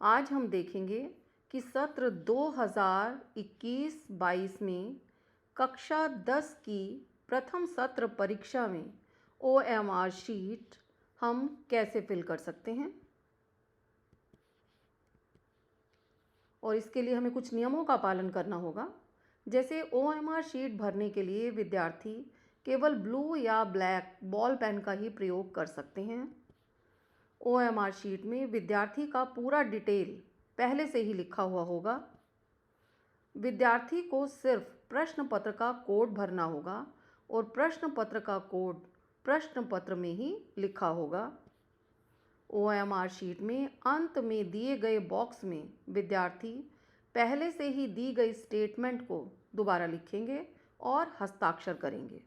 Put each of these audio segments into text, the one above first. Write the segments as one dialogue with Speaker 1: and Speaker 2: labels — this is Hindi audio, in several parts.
Speaker 1: आज हम देखेंगे कि सत्र 2021-22 में कक्षा 10 की प्रथम सत्र परीक्षा में OMR शीट हम कैसे फिल कर सकते हैं और इसके लिए हमें कुछ नियमों का पालन करना होगा। जैसे OMR शीट भरने के लिए विद्यार्थी केवल ब्लू या ब्लैक बॉल पेन का ही प्रयोग कर सकते हैं। OMR शीट में विद्यार्थी का पूरा डिटेल पहले से ही लिखा हुआ होगा। विद्यार्थी को सिर्फ प्रश्न पत्र का कोड भरना होगा और प्रश्न पत्र का कोड प्रश्न पत्र में ही लिखा होगा। OMR शीट में अंत में दिए गए बॉक्स में विद्यार्थी पहले से ही दी गई स्टेटमेंट को दोबारा लिखेंगे और हस्ताक्षर करेंगे।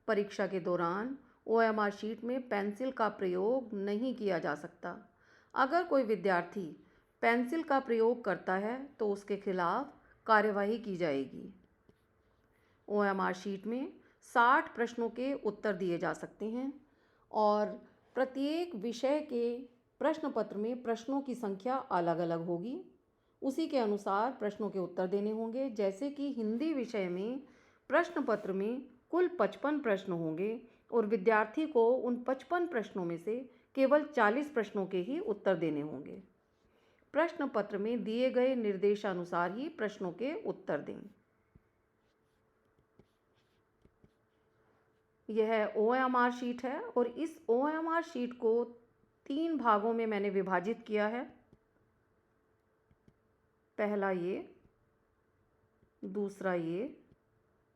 Speaker 1: परीक्षा के दौरान OMR शीट में पेंसिल का प्रयोग नहीं किया जा सकता। अगर कोई विद्यार्थी पेंसिल का प्रयोग करता है तो उसके खिलाफ कार्यवाही की जाएगी। OMR शीट में 60 प्रश्नों के उत्तर दिए जा सकते हैं और प्रत्येक विषय के प्रश्न पत्र में प्रश्नों की संख्या अलग अलग होगी। उसी के अनुसार प्रश्नों के उत्तर देने होंगे। जैसे कि हिंदी विषय में प्रश्न पत्र में कुल 55 प्रश्न होंगे और विद्यार्थी को उन 55 प्रश्नों में से केवल 40 प्रश्नों के ही उत्तर देने होंगे। प्रश्न पत्र में दिए गए निर्देशानुसार ही प्रश्नों के उत्तर दें। यह OMR शीट है और इस OMR शीट को 3 भागों में मैंने विभाजित किया है। पहला ये, दूसरा ये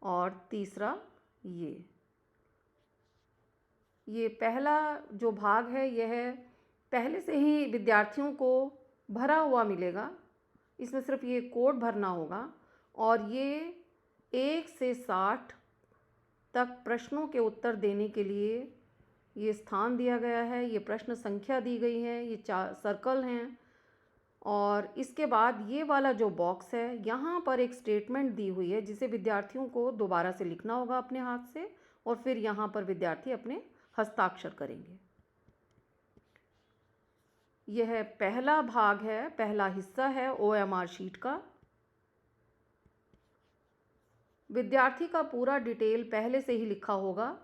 Speaker 1: और तीसरा ये पहला जो भाग है यह पहले से ही विद्यार्थियों को भरा हुआ मिलेगा। इसमें सिर्फ ये कोड भरना होगा और ये 1 से 60 तक प्रश्नों के उत्तर देने के लिए ये स्थान दिया गया है। ये प्रश्न संख्या दी गई है, ये 4 सर्कल हैं और इसके बाद ये वाला जो बॉक्स है यहाँ पर एक स्टेटमेंट दी हुई है जिसे विद्यार्थियों को दोबारा से लिखना होगा अपने हाथ से और फिर यहाँ पर विद्यार्थी अपने हस्ताक्षर करेंगे। यह पहला भाग है, पहला हिस्सा है OMR शीट का। विद्यार्थी का पूरा डिटेल पहले से ही लिखा होगा,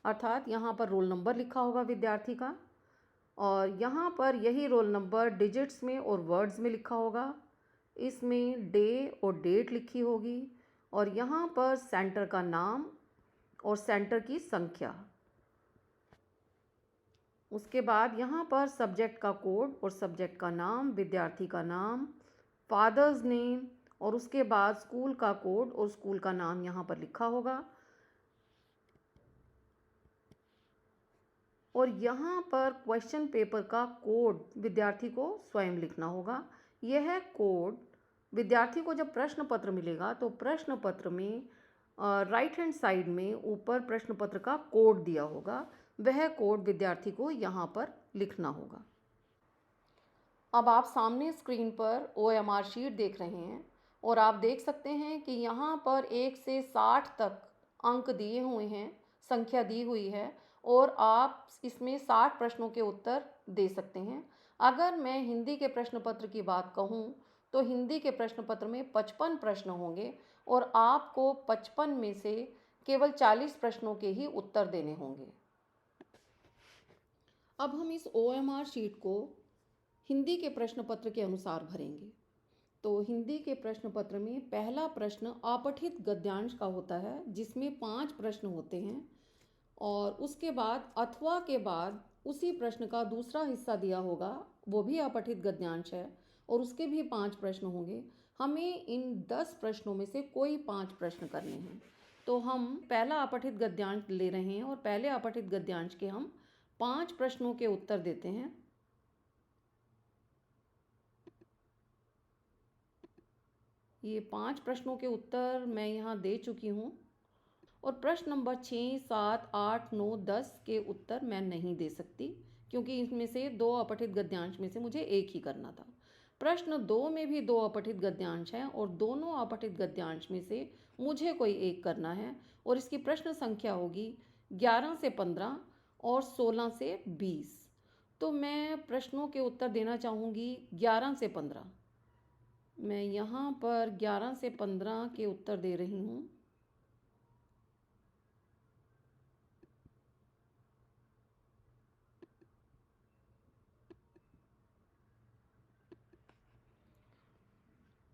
Speaker 1: अर्थात यहाँ पर रोल नंबर लिखा होगा विद्यार्थी का और यहाँ पर यही रोल नंबर डिजिट्स में और वर्ड्स में लिखा होगा। इसमें डे और डेट लिखी होगी और यहाँ पर सेंटर का नाम और सेंटर की संख्या। उसके बाद यहाँ पर सब्जेक्ट का कोड और सब्जेक्ट का नाम, विद्यार्थी का नाम, फादर्स नेम और उसके बाद स्कूल का कोड और स्कूल का नाम यहाँ पर लिखा होगा। और यहाँ पर क्वेश्चन पेपर का कोड विद्यार्थी को स्वयं लिखना होगा। यह कोड विद्यार्थी को जब प्रश्न पत्र मिलेगा तो प्रश्न पत्र में राइट हैंड साइड में ऊपर प्रश्न पत्र का कोड दिया होगा, वह कोड विद्यार्थी को यहाँ पर लिखना होगा। अब आप सामने स्क्रीन पर OMR शीट देख रहे हैं और आप देख सकते हैं कि यहाँ पर 1 से 60 तक अंक दिए हुए हैं, संख्या दी हुई है और आप इसमें 60 प्रश्नों के उत्तर दे सकते हैं। अगर मैं हिंदी के प्रश्न पत्र की बात कहूँ तो हिंदी के प्रश्न पत्र में 55 प्रश्न होंगे और आपको 55 में से केवल 40 प्रश्नों के ही उत्तर देने होंगे। अब हम इस OMR शीट को हिंदी के प्रश्न पत्र के अनुसार भरेंगे। तो हिंदी के प्रश्न पत्र में पहला प्रश्न अपठित गद्यांश का होता है जिसमें 5 प्रश्न होते हैं और उसके बाद अथवा के बाद उसी प्रश्न का दूसरा हिस्सा दिया होगा, वो भी अपठित गद्यांश है और उसके भी 5 प्रश्न होंगे। हमें इन 10 प्रश्नों में से कोई 5 प्रश्न करने हैं। तो हम पहला अपठित गद्यांश ले रहे हैं और पहले अपठित गद्यांश के हम 5 प्रश्नों के उत्तर देते हैं। ये 5 प्रश्नों के उत्तर मैं यहाँ दे चुकी हूँ और प्रश्न नंबर 6, 7, 8, 9, 10 के उत्तर मैं नहीं दे सकती क्योंकि इसमें से 2 अपठित गद्यांश में से मुझे एक ही करना था। प्रश्न 2 में भी 2 अपठित गद्यांश हैं और दोनों अपठित गद्यांश में से मुझे कोई एक करना है और इसकी प्रश्न संख्या होगी 11 से 15 और 16 से 20। तो मैं प्रश्नों के उत्तर देना चाहूँगी 11 से 15। मैं यहाँ पर 11 से 15 के उत्तर दे रही हूँ।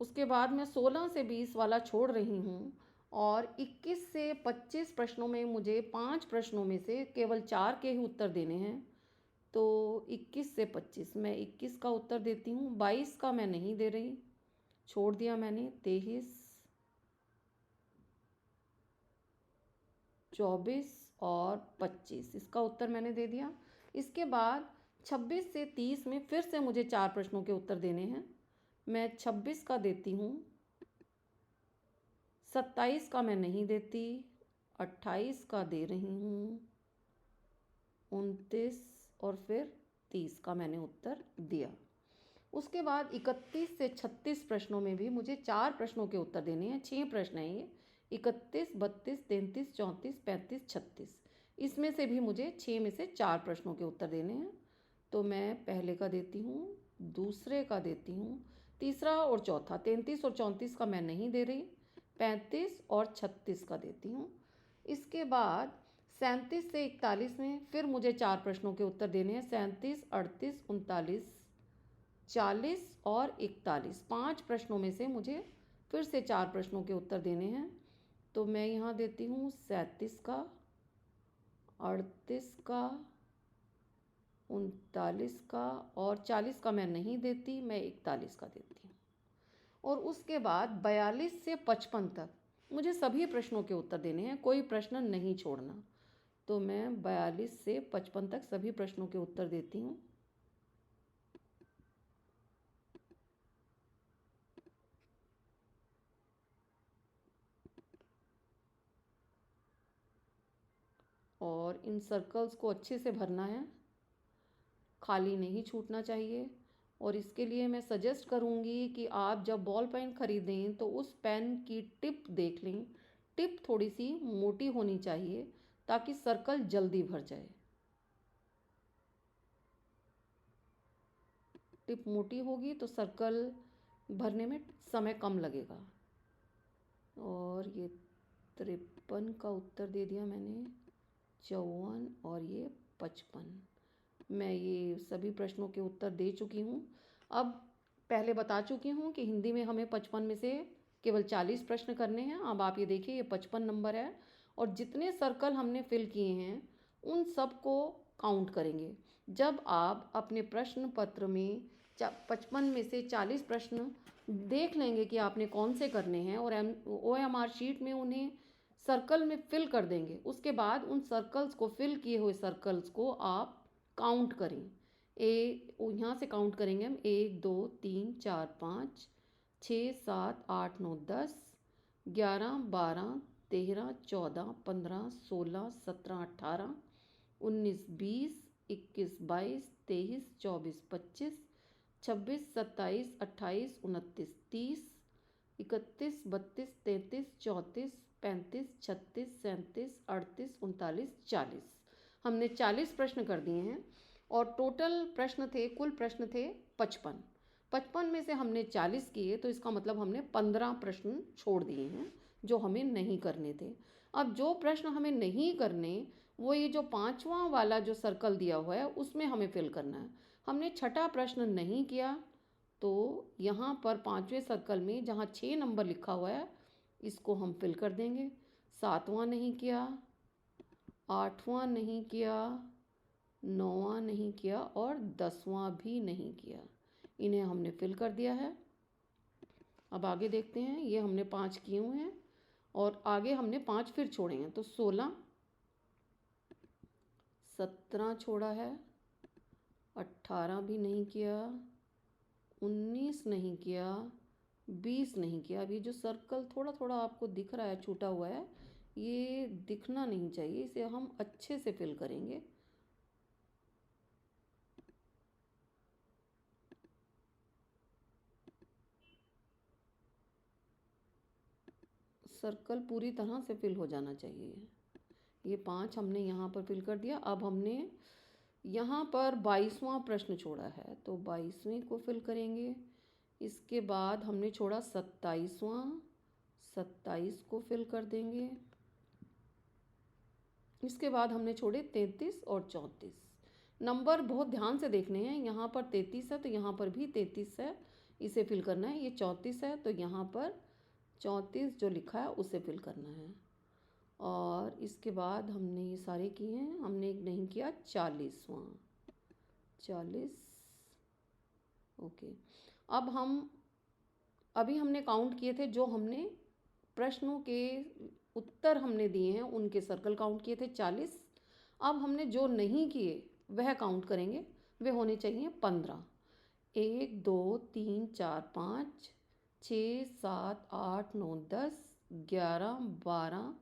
Speaker 1: उसके बाद मैं 16 से 20 वाला छोड़ रही हूँ और 21 से 25 प्रश्नों में मुझे 5 प्रश्नों में से केवल 4 के ही उत्तर देने हैं। तो 21 से 25 मैं 21 का उत्तर देती हूँ, 22 का मैं नहीं दे रही, छोड़ दिया मैंने। 23, 24 और 25 इसका उत्तर मैंने दे दिया। इसके बाद 26 से 30 में फिर से मुझे 4 प्रश्नों के उत्तर देने हैं। मैं 26 का देती हूँ, 27 का मैं नहीं देती, 28 का दे रही हूँ, 29 और फिर 30 का मैंने उत्तर दिया। उसके बाद 31 से 36 प्रश्नों में भी मुझे 4 प्रश्नों के उत्तर देने हैं। 6 प्रश्न हैं ये, 31, 32, 33, 34, 35, 36। इसमें से भी मुझे 6 में से 4 प्रश्नों के उत्तर देने हैं। तो मैं पहले का देती हूँ, दूसरे का देती हूँ, तीसरा और चौथा। 33 और 34 का मैं नहीं दे रही, 35 और 36 का देती हूँ। इसके बाद 37 से 41 में फिर मुझे 4 प्रश्नों के उत्तर देने हैं। 37, 38, 39, 40 और 41। 5 प्रश्नों में से मुझे फिर से 4 प्रश्नों के उत्तर देने हैं। तो मैं यहाँ देती हूँ 37 का, 38 का, 39 का और 40 का मैं नहीं देती, मैं 41 का देती हूँ। और उसके बाद 42 से 55 तक मुझे सभी प्रश्नों के उत्तर देने हैं, कोई प्रश्न नहीं छोड़ना। तो मैं 42 से 55 तक सभी प्रश्नों के उत्तर देती हूँ। और इन सर्कल्स को अच्छे से भरना है, खाली नहीं छूटना चाहिए। और इसके लिए मैं सजेस्ट करूँगी कि आप जब बॉल पेन ख़रीदें तो उस पेन की टिप देख लें। टिप थोड़ी सी मोटी होनी चाहिए ताकि सर्कल जल्दी भर जाए। टिप मोटी होगी तो सर्कल भरने में समय कम लगेगा। और ये 53 का उत्तर दे दिया मैंने, 54 और ये 55। मैं ये सभी प्रश्नों के उत्तर दे चुकी हूँ। अब पहले बता चुकी हूँ कि हिंदी में हमें 55 में से केवल 40 प्रश्न करने हैं। अब आप ये देखिए, ये 55 नंबर है और जितने सर्कल हमने फिल किए हैं उन सब को काउंट करेंगे। जब आप अपने प्रश्न पत्र में 55 में से 40 प्रश्न देख लेंगे कि आपने कौन से करने हैं और OMR शीट में उन्हें सर्कल में फिल कर देंगे। उसके बाद उन सर्कल्स को, फिल किए हुए सर्कल्स को आप काउंट करें। यहाँ से काउंट करेंगे हम, 1, 2, 3, 4, 5, 6, 7, 8, 9, 10, 11, 12, 13, 14, 15, 16, 17, 18, 19, 20, 21, 22, 23, 24, 25, 26, 27, 28, 29, 30, 31, 32, 33, 34, 35, 36, 37, 38, 39, 40। हमने 40 प्रश्न कर दिए हैं और टोटल प्रश्न थे, कुल प्रश्न थे 55। 55 में से हमने 40 किए, तो इसका मतलब हमने 15 प्रश्न छोड़ दिए हैं जो हमें नहीं करने थे। अब जो प्रश्न हमें नहीं करने, वो ये जो 5वां वाला जो सर्कल दिया हुआ है उसमें हमें फिल करना है। हमने 6ठा प्रश्न नहीं किया, तो यहाँ पर 5वें सर्कल में जहाँ 6 नंबर लिखा हुआ है इसको हम फिल कर देंगे। 7वां नहीं किया, 8वां नहीं किया, 9वां नहीं किया और 10वां भी नहीं किया। इन्हें हमने फिल कर दिया है। अब आगे देखते हैं, ये हमने 5 किए हुए हैं और आगे हमने 5 फिर छोड़े हैं। तो 16, 17 छोड़ा है, 18 भी नहीं किया, 19 नहीं किया, 20 नहीं किया। अब ये जो सर्कल थोड़ा थोड़ा आपको दिख रहा है, छूटा हुआ है, ये दिखना नहीं चाहिए, इसे हम अच्छे से फिल करेंगे। सर्कल पूरी तरह से फिल हो जाना चाहिए। ये 5 हमने यहाँ पर फिल कर दिया। अब हमने यहाँ पर 22वां प्रश्न छोड़ा है, तो 22वें को फिल करेंगे। इसके बाद हमने छोड़ा 27वां, 27 को फिल कर देंगे। इसके बाद हमने छोड़े 33 और 34। नंबर बहुत ध्यान से देखने हैं। यहाँ पर 33 है तो यहाँ पर भी 33 है, इसे फिल करना है। ये 34 है तो यहाँ पर 34 जो लिखा है उसे फिल करना है। और इसके बाद हमने ये सारे किए हैं, हमने नहीं किया 40वां, 40। ओके, अब अभी हमने काउंट किए थे, जो हमने प्रश्नों के उत्तर हमने दिए हैं उनके सर्कल काउंट किए थे 40। अब हमने जो नहीं किए वह काउंट करेंगे, वे होने चाहिए 15। 1 2 3 4 5 6 7 8 9 10 11 12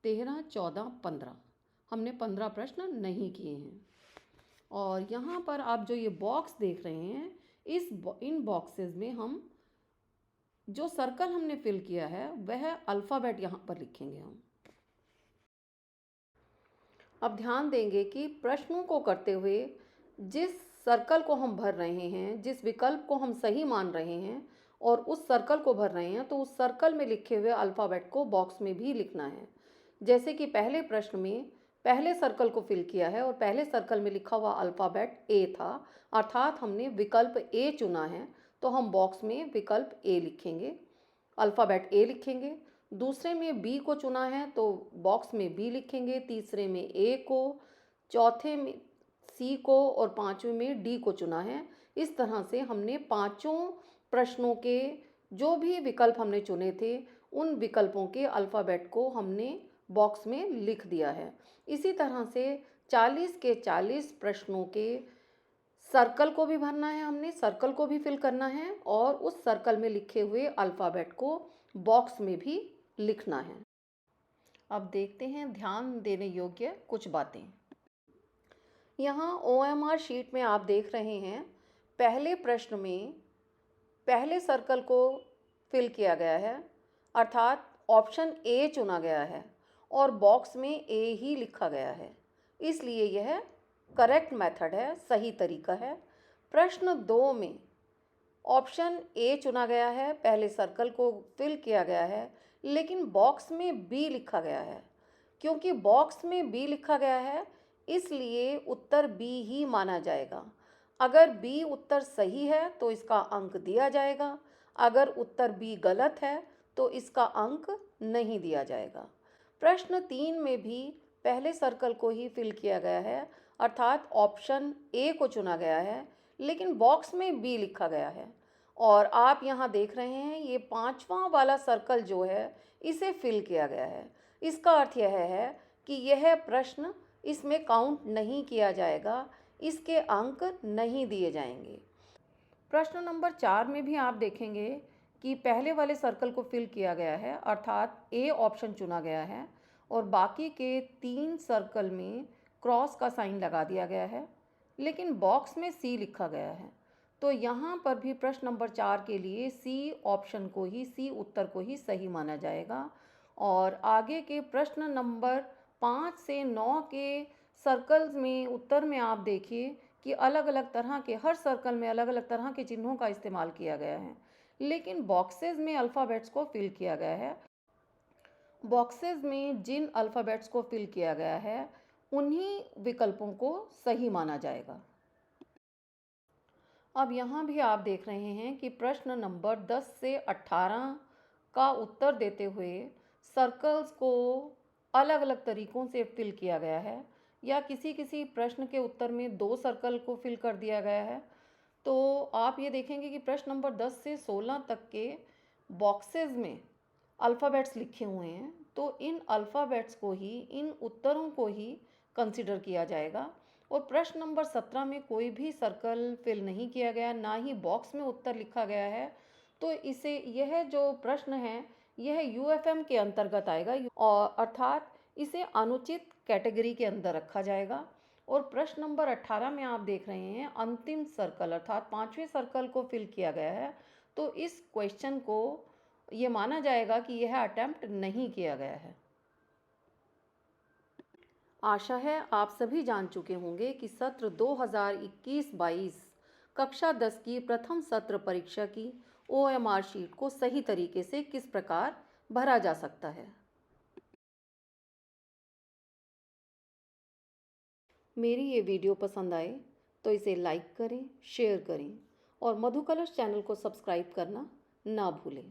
Speaker 1: 13 14 15। हमने 15 प्रश्न नहीं किए हैं। और यहाँ पर आप जो ये बॉक्स देख रहे हैं, इन बॉक्सेस में हम जो सर्कल हमने फिल किया है वह अल्फ़ाबेट यहाँ पर लिखेंगे हम। अब ध्यान देंगे कि प्रश्नों को करते हुए जिस सर्कल को हम भर रहे हैं, जिस विकल्प को हम सही मान रहे हैं और उस सर्कल को भर रहे हैं, तो उस सर्कल में लिखे हुए अल्फ़ाबेट को बॉक्स में भी लिखना है। जैसे कि पहले प्रश्न में पहले सर्कल को फिल किया है और पहले सर्कल में लिखा हुआ अल्फ़ाबेट ए था, अर्थात हमने विकल्प ए चुना है, तो हम बॉक्स में विकल्प ए लिखेंगे, अल्फ़ाबेट ए लिखेंगे। दूसरे में बी को चुना है तो बॉक्स में बी लिखेंगे, तीसरे में ए को, चौथे में सी को और पांचवें में डी को चुना है। इस तरह से हमने पांचों प्रश्नों के जो भी विकल्प हमने चुने थे उन विकल्पों के अल्फ़ाबेट को हमने बॉक्स में लिख दिया है। इसी तरह से 40 के 40 प्रश्नों के सर्कल को भी भरना है, हमने सर्कल को भी फिल करना है और उस सर्कल में लिखे हुए अल्फ़ाबेट को बॉक्स में भी लिखना है। अब देखते हैं ध्यान देने योग्य कुछ बातें। यहाँ OMR शीट में आप देख रहे हैं, पहले प्रश्न में पहले सर्कल को फिल किया गया है, अर्थात ऑप्शन ए चुना गया है और बॉक्स में ए ही लिखा गया है, इसलिए यह करेक्ट मेथड है, सही तरीका है। प्रश्न 2 में ऑप्शन ए चुना गया है, पहले सर्कल को फिल किया गया है, लेकिन बॉक्स में बी लिखा गया है। क्योंकि बॉक्स में बी लिखा गया है इसलिए उत्तर बी ही माना जाएगा। अगर बी उत्तर सही है तो इसका अंक दिया जाएगा, अगर उत्तर बी गलत है तो इसका अंक नहीं दिया जाएगा। प्रश्न 3 में भी पहले सर्कल को ही फिल किया गया है, अर्थात ऑप्शन ए को चुना गया है, लेकिन बॉक्स में बी लिखा गया है। और आप यहाँ देख रहे हैं ये 5वां वाला सर्कल जो है इसे फिल किया गया है। इसका अर्थ यह है कि यह प्रश्न इसमें काउंट नहीं किया जाएगा, इसके अंक नहीं दिए जाएंगे। प्रश्न नंबर 4 में भी आप देखेंगे कि पहले वाले सर्कल को फिल किया गया है, अर्थात ए ऑप्शन चुना गया है और बाकी के 3 सर्कल में क्रॉस का साइन लगा दिया गया है, लेकिन बॉक्स में सी लिखा गया है। तो यहाँ पर भी प्रश्न नंबर 4 के लिए सी ऑप्शन को ही, सी उत्तर को ही सही माना जाएगा। और आगे के प्रश्न नंबर 5 से 9 के सर्कल्स में उत्तर में आप देखिए कि अलग अलग तरह के, हर सर्कल में अलग अलग तरह के चिन्हों का इस्तेमाल किया गया है, लेकिन बॉक्सेस में अल्फ़ाबेट्स को फिल किया गया है। बॉक्सेस में जिन अल्फ़ाबेट्स को फिल किया गया है उन्हीं विकल्पों को सही माना जाएगा। अब यहाँ भी आप देख रहे हैं कि प्रश्न नंबर 10 से 18 का उत्तर देते हुए सर्कल्स को अलग अलग तरीक़ों से फिल किया गया है, या किसी किसी प्रश्न के उत्तर में 2 सर्कल को फिल कर दिया गया है। तो आप ये देखेंगे कि प्रश्न नंबर 10 से 16 तक के बॉक्सेस में अल्फ़ाबेट्स लिखे हुए हैं, तो इन अल्फ़ाबेट्स को ही, इन उत्तरों को ही कंसिडर किया जाएगा। और प्रश्न नंबर 17 में कोई भी सर्कल फिल नहीं किया गया, ना ही बॉक्स में उत्तर लिखा गया है, तो इसे, यह जो प्रश्न है यह UFM के अंतर्गत आएगा और अर्थात इसे अनुचित कैटेगरी के अंदर रखा जाएगा। और प्रश्न नंबर 18 में आप देख रहे हैं अंतिम सर्कल अर्थात 5वें सर्कल को फिल किया गया है, तो इस क्वेश्चन को ये माना जाएगा कि यह अटेम्प्ट नहीं किया गया है। आशा है आप सभी जान चुके होंगे कि सत्र 2021-22 कक्षा 10 की प्रथम सत्र परीक्षा की OMR शीट को सही तरीके से किस प्रकार भरा जा सकता है। मेरी ये वीडियो पसंद आए तो इसे लाइक करें, शेयर करें और मधु कलश चैनल को सब्सक्राइब करना ना भूलें।